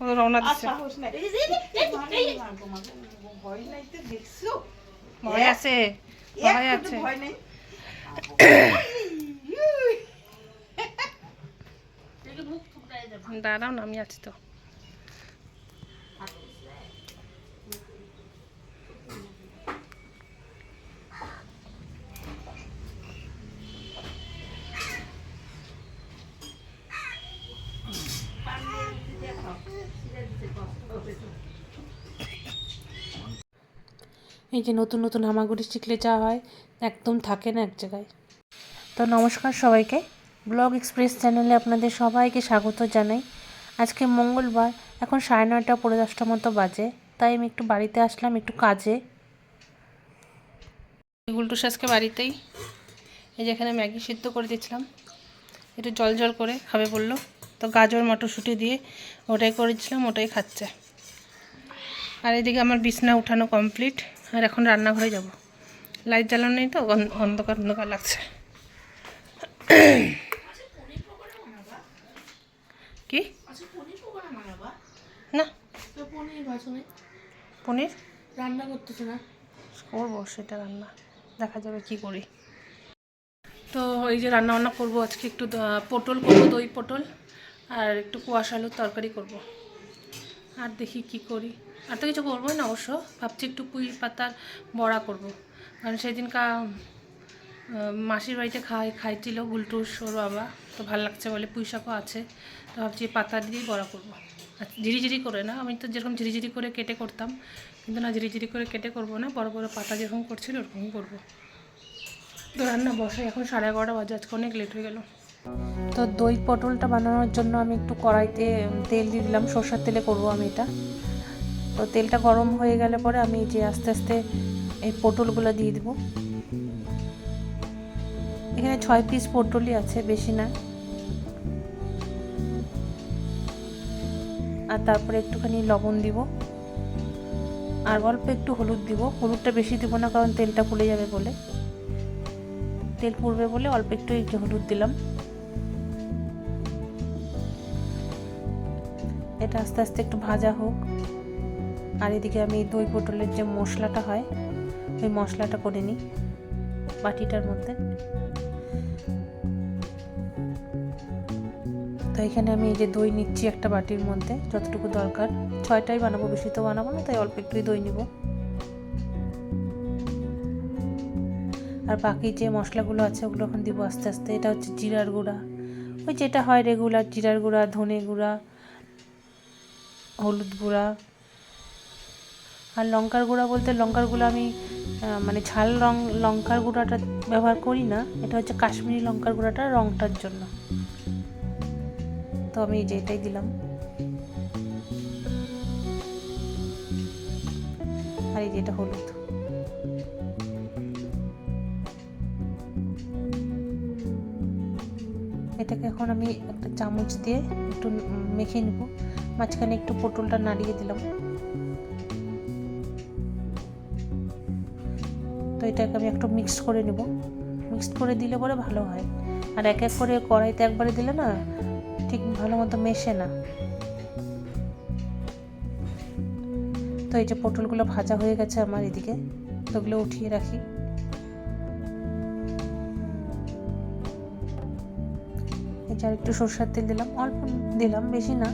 ও রওনা দিচ্ছে। ভয় আছে, ভয় আছে। দাঁড়াও না, আমি আছি তো। এই যে নতুন নতুন হামাগুড়ি শিখলে যা হয়, একদম থাকে না এক জায়গায়। তো নমস্কার সবাইকে, ব্লগ এক্সপ্রেস চ্যানেলে আপনাদের সবাইকে স্বাগত জানাই। আজকে মঙ্গলবার, এখন 9:30 পৌনে 10টা মতো বাজে, তাই আমি একটু বাড়িতে আসলাম একটু কাজে। গুলটুস আজকে বাড়িতেই। এই যে এখানে ম্যাগি সিদ্ধ করে দিয়েছিলাম, একটু জল জল করে খাবে বললো, তো গাজর মটরশুঁটি দিয়ে ওটাই করেছিলাম, ওটাই খাচ্ছে। আর এদিকে আমার বিছনা উঠানো কমপ্লিট, আর এখন রান্নাঘরে যাব। লাইট জ্বালানো নেই তো, অন্ধকার অন্ধকার লাগছে। কি না পনির রান্না করতেছে না, করবো, সেটা রান্না দেখা যাবে কি করি। তো এই যে রান্না বান্না করবো আজকে, একটু পটল করবো, দই পটল, আর একটু কুয়াশা আলুর তরকারি করব। আর দেখি কি করি, আর তো কিছু করবোই না অবশ্য, ভাবছি একটু পুঁই পাতার বড়া করব। কারণ সেদিনকা মাসির বাড়িতে খাইছিল গুলটুস ওর বাবা, তো ভালো লাগছে বলে, পুঁই শাকও আছে, তো ভাবছি পাতা দিয়েই বড়া করবো। আর ঝিরিঝিরি করে না, আমি তো যেরকম ঝিরিঝিরি করে কেটে করতাম, কিন্তু না, ঝিরিঝিরি করে কেটে করবো না, বড় বড় পাতা যেরকম করছিল ওরকমই করবো। তো রান্না বসাই, এখন 11:30 বাজে, আজকে অনেক লেট হয়ে গেল। তো দই পটলটা বানানোর জন্য আমি একটু কড়াইতে তেল দিয়ে দিলাম, সরষের তেলে করবো আমি এটা। তো তেলটা গরম হয়ে গেলে পরে আমি যে আস্তে আস্তে এই পটলগুলো দিয়ে দিব। এখানে 6 পিস পটলই আছে, বেশি না। আর তারপরে একটুখানি লবণ দিব, আর অল্প একটু হলুদ দিব। হলুদটা বেশি দিব না, কারণ তেলটা পুড়ে যাবে বলে, তেল পুড়বে বলে অল্প একটু এই যে হলুদ দিলাম। এটা আস্তে আস্তে একটু ভাজা হোক। আর এদিকে আমি দই পটলের যে মশলাটা হয়, ওই মশলাটা করে নিই বাটিটার মধ্যে। তো এখানে আমি এই যে দই নিচ্ছি একটা বাটির মধ্যে, যতটুকু দরকার। 6টাই বানাবো, বেশি তো বানাবো না, তাই অল্প একটুই দই নিব। আর বাকি যে মশলাগুলো আছে ওগুলো এখন দিব আস্তে আস্তে। এটা হচ্ছে জিরার গুঁড়া, ওই যেটা হয় রেগুলার, জিরার গুঁড়া, ধনে গুঁড়া, হলুদ গুঁড়া। আর লঙ্কার গুঁড়া বলতে, লঙ্কার গুঁড়া আমি মানে ঝাল লঙ্কার গুঁড়াটা ব্যবহার করি না, এটা হচ্ছে কাশ্মীরি লঙ্কার গুঁড়াটা, রঙটার জন্য। তো আমি যেটাই দিলাম। আর এই যেটা হলুদ। এটাকে এখন আমি একটা চামচ দিয়ে একটু মেখে নেব। মাঝখানে একটু পটলটা নাড়িয়ে দিলাম। তো এটাকে আমি একটু মিক্স করে নেব। মিক্স করে দিলে পরে ভালো হয়। আর এক এক করে কড়াইতে একবারে দিলে না, ঠিক ভালো মতো মেশে না। তো এই যে পটলগুলো ভাজা হয়ে গেছে আমার এদিকে, তো ওগুলো উঠিয়ে রাখি। এই যে আর একটু সরষের তেল দিলাম, অল্প দিলাম, বেশি না।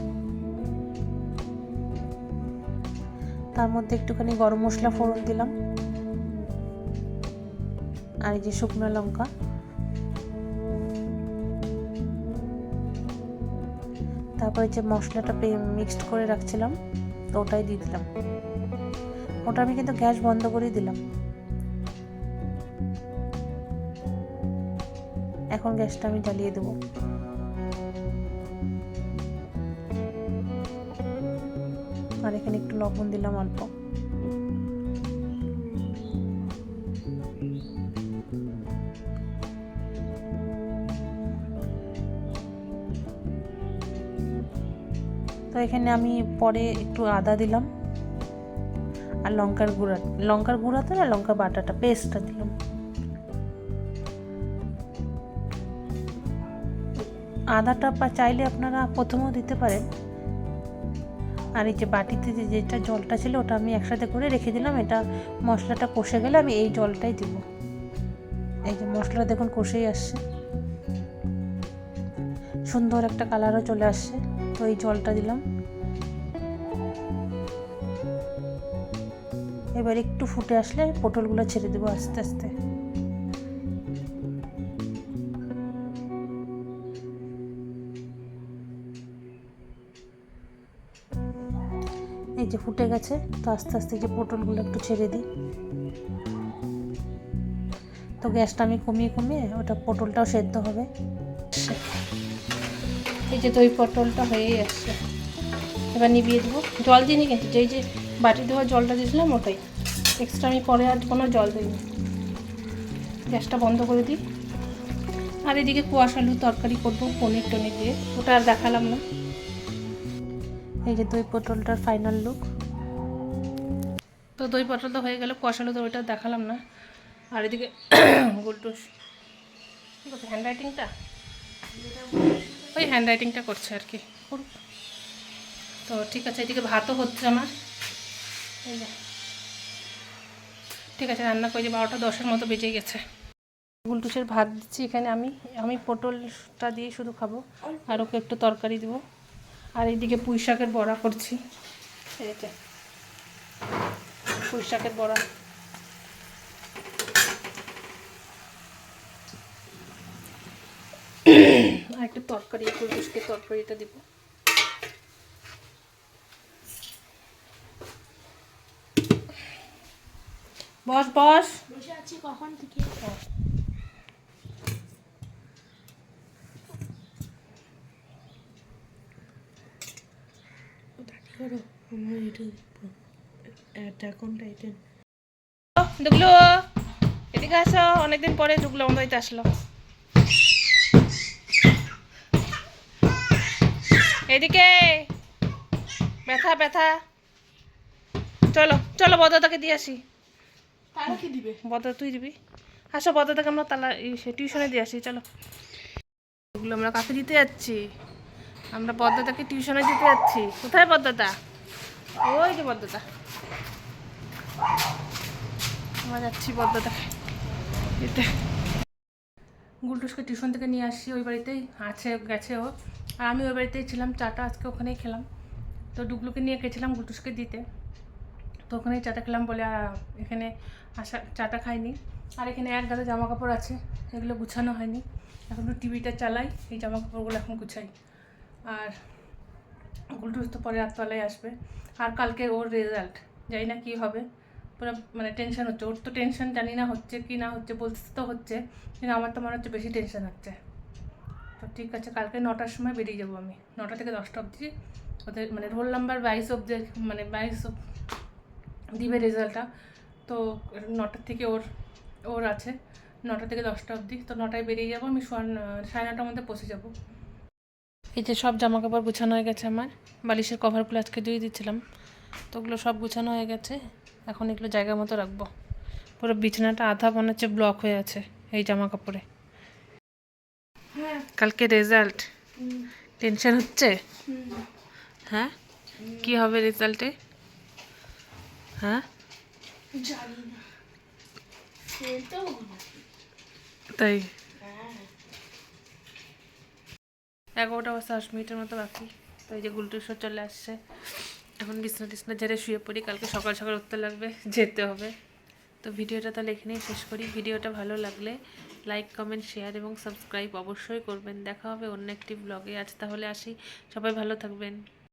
তার মধ্যে একটুখানি গরম মশলা ফোড়ন দিলাম, আর এই যে শুকনো লঙ্কা। তারপরে যে মশলাটা মিক্সড করে রাখছিলাম, তো ওটাই দিয়ে দিলাম। ওটা আমি কিন্তু গ্যাস বন্ধ করে দিলাম। এখন গ্যাসটা আমি জ্বালিয়ে দেবো। আর এখানে একটু লবণ দিলাম অল্প। তো এখানে আমি পরে একটু আদা দিলাম, আর লঙ্কার গুঁড়া তো না, লঙ্কা বাটাটা, পেস্টটা দিলাম। আদাটা চাইলে আপনারা প্রথমেও দিতে পারেন, আর এই যে বাটিতে যেটা জলটা ছিল ওটা আমি একসাথে করে রেখে দিলাম। এটা মশলাটা কষে গেলে আমি এই জলটাই দিব। এই যে মশলাটা দেখুন কষেই আসছে, সুন্দর একটা কালারও চলে আসছে। তো এই জলটা দিলাম। এবার একটু ফুটে আসলে পটলগুলো ছেড়ে দেবো আস্তে আস্তে। এই যে ফুটে গেছে, তো আস্তে আস্তে যে পটলগুলো একটু ছেড়ে দিই। তো গ্যাসটা আমি কমিয়ে কমিয়ে ওটা পটলটাও সেদ্ধ হবে। এই যে দই পটলটা হয়েই আসছে, এবার নিভিয়ে দেবো। জল দিইনি কিন্তু, যেই যে বাটি দেওয়া জলটা দিয়েছিলাম ওটাই, এক্সট্রা আমি পরে আর কোনো জল দিইনি। গ্যাসটা বন্ধ করে দিই। আর এদিকে কুয়াশা আলুর তরকারি করবো পনির টনির দিয়ে, ওটা আর দেখালাম না। এই যে দই পটলটার ফাইনাল লুক। তো দই পটল তো হয়ে গেল, কুয়াশা আলু তো ওইটা দেখালাম না। আর এদিকে গুলটুস কী করছে, হ্যান্ড রাইটিংটা, ওই হ্যান্ড রাইটিংটা করছে আর কি। তো ঠিক আছে, এদিকে ভাতও হচ্ছে আমার। এই যে ঠিক আছে, রান্না করে 12টা 10-এর মতো বেজে গেছে। গুলটুসের ভাত দিচ্ছি এখানে। আমি পটলটা দিয়ে শুধু খাবো, আর ওকে একটু তরকারি দেবো। আর এইদিকে পুঁই শাকের বড়া করছি। এই যে পুঁই শাকের বড়া। আর একটু তরকারি, গুলটুসকে তরকারিটা দিব। বস বস, বসে আছি কখন থেকে। ডুগলু এদিকে আসো, অনেকদিন পরে ডুগলু আমাদের বাড়িতে আসলো। এদিকে ব্যথা ব্যথা, চলো চলো বদদাকে দিয়ে আসি। কি দিবে বদা? তুই দিবি। আসো বদদাকে আমরা তালা টিউশনে দিয়ে আসি। চলো, ওগুলো আমরা কাকে দিতে যাচ্ছি? আমরা বদদাকে টিউশনে দিতে যাচ্ছি। কোথায় বদদা? ওই যে বদদা, আমরা যাচ্ছি বদদাকে দিতে। গুলটুসকে টিউশন থেকে নিয়ে আসছি, ওই বাড়িতেই আছে, গেছে ও। আর আমি ওই বাড়িতেই ছিলাম, চাটা আজকে ওখানেই খেলাম। তো ডুগলুকে নিয়ে গেছিলাম গুলটুসকে দিতে, তো ওখানেই চাটা খেলাম বলে এখানে আসা চাটা খাইনি। আর এখানে এক গাদা জামা কাপড় আছে, এগুলো গুছানো হয়নি। এখন তো টিভিটা চালাই, এই জামা কাপড়গুলো এখন গুছাই। আর গুলটুস তো পরে রাতবেলায় আসবে। আর কালকে ওর রেজাল্ট, জানি না কী হবে, পুরো মানে টেনশন হচ্ছে। ওর তো টেনশন জানি না হচ্ছে কি না হচ্ছে, বলতে তো হচ্ছে, কিন্তু আমার তো মনে হচ্ছে বেশি টেনশন হচ্ছে। তো ঠিক আছে, কালকে 9টার সময় বেরিয়ে যাবো আমি। 9টা থেকে 10টা অবধি ওদের মানে রোল নাম্বার 22 অবধি, মানে 22 দিবে রেজাল্টটা। তো 9টার থেকে ওর আছে 9টা থেকে 10টা অবধি। তো 9টায় বেরিয়ে যাবো আমি, 9:30টার মধ্যে পৌঁছে যাবো। এই যে সব জামা কাপড় গুছানো হয়ে গেছে আমার। বালিশের কভারগুলো আজকে ধুয়ে দিচ্ছিলাম, তো ওগুলো সব গুছানো হয়ে গেছে। এখন এগুলো জায়গা মতো রাখবো। পুরো বিছানাটা আধা মনে হচ্ছে ব্লক হয়ে আছে এই জামা কাপড়ে। কালকে রেজাল্ট, টেনশন হচ্ছে? হ্যাঁ, কি হবে রেজাল্টে? হ্যাঁ তাই 11:10 মতো বাকি। তো এই যে গুলটুসও চলে আসছে। এখন বিছনা টিছনা ঝেড়ে শুয়ে পড়ি, কালকে সকাল সকাল উঠতে লাগবে, যেতে হবে। তো ভিডিওটা তাহলে এখানেই শেষ করি। ভিডিওটা ভালো লাগলে লাইক কমেন্ট শেয়ার এবং সাবস্ক্রাইব অবশ্যই করবেন। দেখা হবে অন্য একটি ব্লগে। আজ তাহলে আসি, সবাই ভালো থাকবেন।